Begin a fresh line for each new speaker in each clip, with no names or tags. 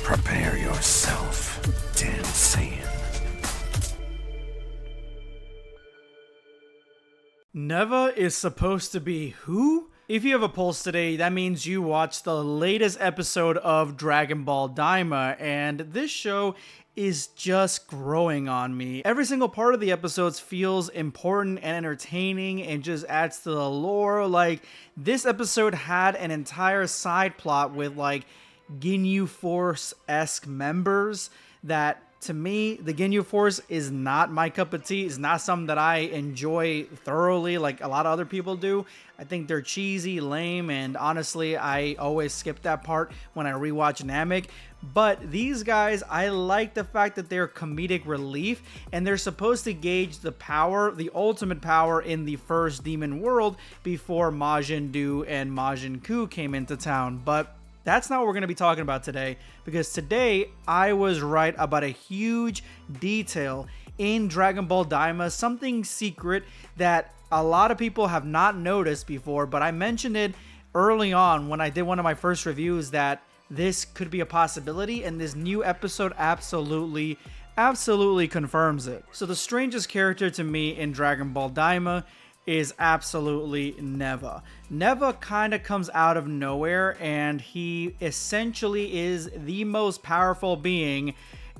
Prepare yourself, Dan Saiyan.
Neva is supposed to be who? If you have a pulse today, that means you watched the latest episode of Dragon Ball Daima, and this show is just growing on me. Every single part of the episodes feels important and entertaining and just adds to the lore. Like, this episode had an entire side plot with, like, Ginyu Force-esque members that, to me, the Ginyu Force is not my cup of tea. It's not something that I enjoy thoroughly like a lot of other people do. I think they're cheesy, lame, and honestly, I always skip that part when I rewatch Namek. But these guys, I like the fact that they're comedic relief, and they're supposed to gauge the power, the ultimate power in the first demon world before Majin Buu and Majin Buu came into town. But that's not what we're going to be talking about today, because today I was right about a huge detail in Dragon Ball Daima, something secret that a lot of people have not noticed before, but I mentioned it early on when I did one of my first reviews that this could be a possibility, and this new episode absolutely confirms it. So the strangest character to me in Dragon Ball Daima is absolutely Neva. Neva kind of comes out of nowhere, and he essentially is the most powerful being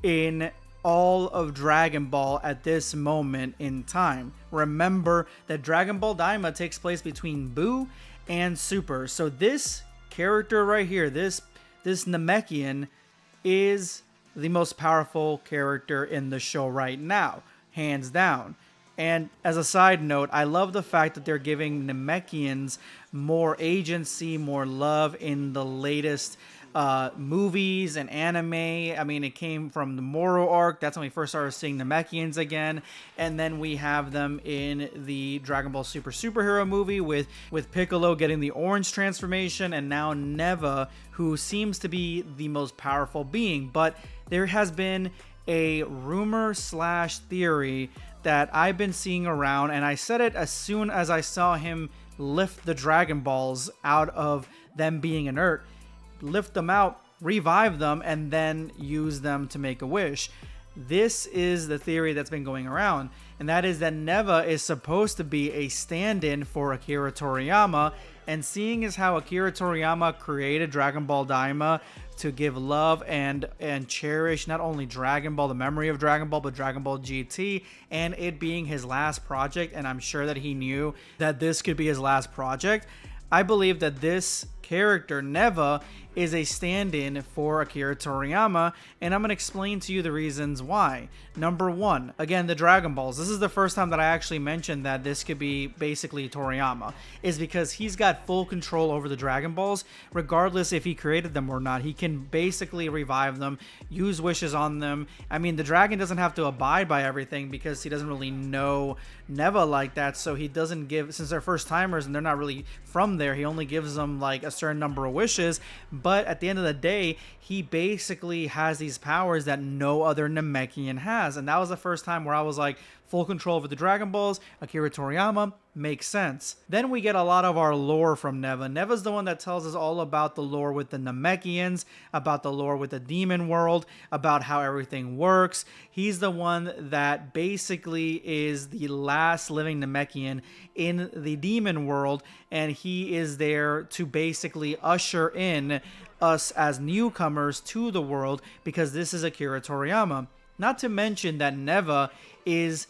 in all of Dragon Ball at this moment in time. Remember that Dragon Ball Daima takes place between Buu and Super. So this character right here, this Namekian, is the most powerful character in the show right now, hands down. And as a side note, I love the fact that they're giving Namekians more agency, more love in the latest movies and anime. I mean, it came from the Moro arc. That's when we first started seeing Namekians again. And then we have them in the Dragon Ball Super Superhero movie with Piccolo getting the orange transformation, and now Neva, who seems to be the most powerful being. But there has been a rumor/theory that I've been seeing around, and I said it as soon as I saw him lift the Dragon Balls out of them being inert, lift them out, revive them, and then use them to make a wish. This is the theory that's been going around, and that is that Neva is supposed to be a stand-in for Akira Toriyama, and seeing as how Akira Toriyama created Dragon Ball Daima to give love and cherish not only Dragon Ball, the memory of Dragon Ball, but Dragon Ball GT, and it being his last project, and I'm sure that he knew that this could be his last project, I believe that this character, Neva, is a stand-in for Akira Toriyama, and I'm going to explain to you the reasons why. Number one, again, the Dragon Balls. This is the first time that I actually mentioned that this could be basically Toriyama, is because he's got full control over the Dragon Balls, regardless if he created them or not. He can basically revive them, use wishes on them. I mean, the dragon doesn't have to abide by everything because he doesn't really know Neva like that, so he doesn't give, since they're first timers and they're not really from there, he only gives them like a certain number of wishes. But at the end of the day, he basically has these powers that no other Namekian has, and that was the first time where I was like, full control over the Dragon Balls, Akira Toriyama, makes sense. Then we get a lot of our lore from Neva. Neva's the one that tells us all about the lore with the Namekians, about the lore with the demon world, about how everything works. He's the one that basically is the last living Namekian in the demon world, and he is there to basically usher in us as newcomers to the world, because this is Akira Toriyama. Not to mention that Neva is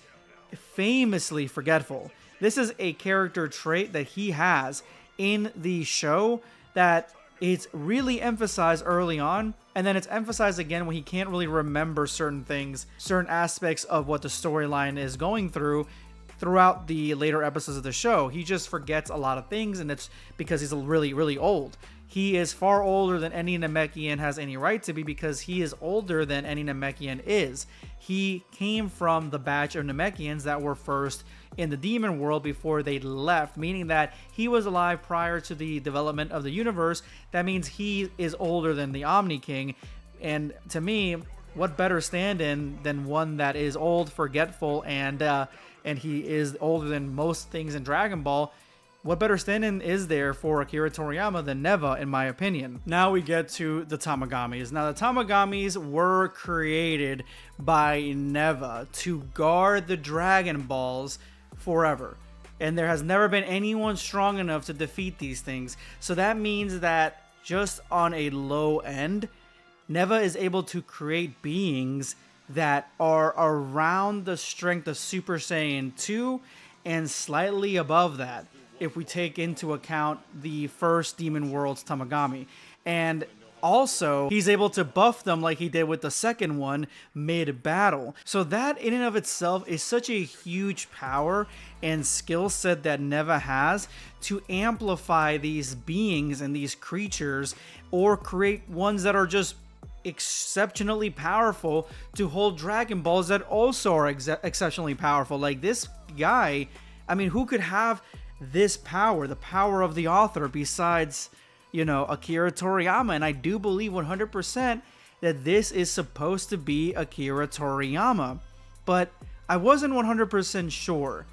famously forgetful. This is a character trait that he has in the show that it's really emphasized early on, and then it's emphasized again when he can't really remember certain things, certain aspects of what the storyline is going through throughout the later episodes of the show. He just forgets a lot of things, and it's because he's really, really old. He is far older than any Namekian has any right to be, because he is older than any Namekian is. He came from the batch of Namekians that were first in the demon world before they left, meaning that he was alive prior to the development of the universe. That means he is older than the Omni King, and to me, what better stand-in than one that is old, forgetful, and he is older than most things in Dragon Ball. what better stand-in is there for Akira Toriyama than Neva, in my opinion? Now we get to the Tamagamis. Now, the Tamagamis were created by Neva to guard the Dragon Balls forever. And there has never been anyone strong enough to defeat these things. So that means that just on a low end, Neva is able to create beings that are around the strength of Super Saiyan 2 and slightly above that, if we take into account the first Demon World's Tamagami. And also, he's able to buff them like he did with the second one mid-battle. So that in and of itself is such a huge power and skill set that Neva has to amplify these beings and these creatures, or create ones that are just exceptionally powerful to hold Dragon Balls that also are exceptionally powerful. Like this guy, I mean, who could have this power, the power of the author, besides, you know, Akira Toriyama? And I do believe 100% that this is supposed to be Akira Toriyama, but I wasn't 100% sure.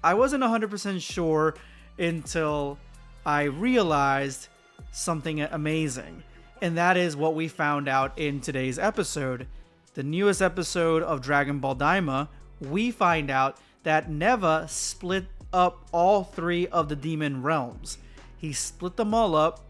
I wasn't 100% sure until I realized something amazing, and that is what we found out in today's episode. The newest episode of Dragon Ball Daima, we find out that Neva split up all three of the demon realms. He split them all up,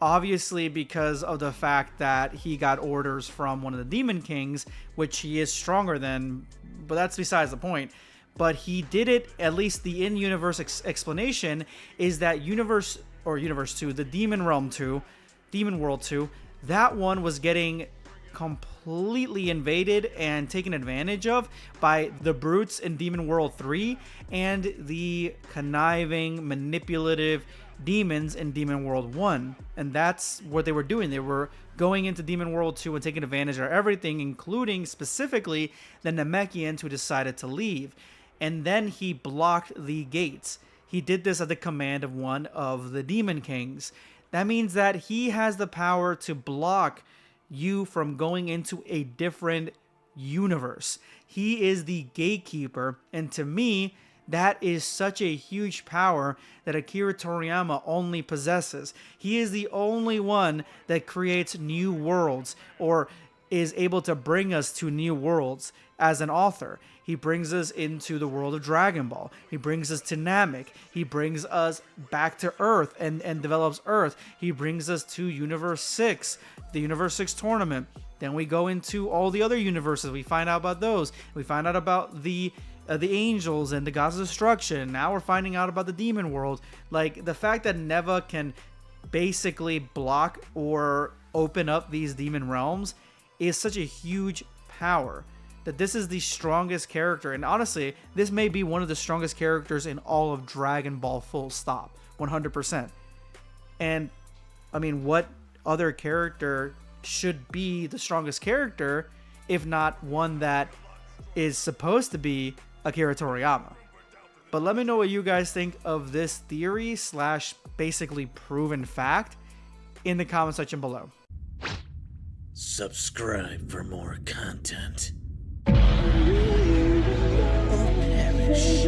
obviously because of the fact that he got orders from one of the demon kings, which he is stronger than, but that's besides the point. But he did it, at least the in-universe explanation is that Universe 2, the Demon Realm 2, Demon World 2, that one was getting completely invaded and taken advantage of by the brutes in Demon World 3 and the conniving, manipulative demons in Demon World 1. And that's what they were doing. They were going into Demon World 2 and taking advantage of everything, including specifically the Namekians who decided to leave. And then he blocked the gates. He did this at the command of one of the Demon Kings. That means that he has the power to block you from going into a different universe. He is the gatekeeper, and to me, that is such a huge power that Akira Toriyama only possesses. He is the only one that creates new worlds, or is able to bring us to new worlds as an author. He brings us into the world of Dragon Ball. He brings us to Namek. He brings us back to Earth and develops Earth. He brings us to Universe 6, the Universe 6 tournament. Then we go into all the other universes. We find out about those. We find out about the angels and the gods of destruction. Now we're finding out about the demon world. Like, the fact that Neva can basically block or open up these demon realms is such a huge power, that this is the strongest character. And honestly, this may be one of the strongest characters in all of Dragon Ball, full stop, 100%. And I mean, what other character should be the strongest character if not one that is supposed to be Akira Toriyama? But let me know what you guys think of this theory / basically proven fact in the comment section below.
Subscribe for more content. Or perish.